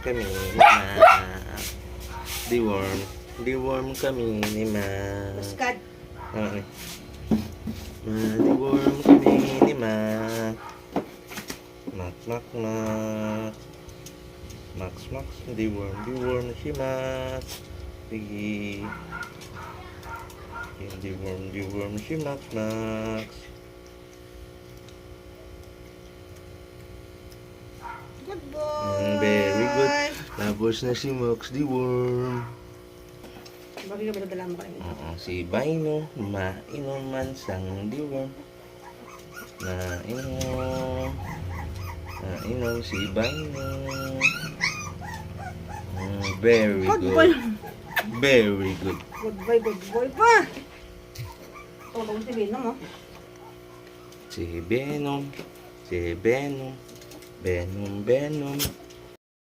kami ni Mac. Deworm kami ni Mac. Muskat. Ano ni? Deworm kami ni Mac. Mac. Max, deworm si Mac. Sige. Deworm si Max. Good boy. Very good. Tapos na si Max deworm. Bakit ka ba dala mo kayo? Oo, si Bino, mainuman sang deworm. Nainom si Bino. Very Good boy. good. Very good. Good boy pa. Tulong si Bino mo. Si Venom. Venom.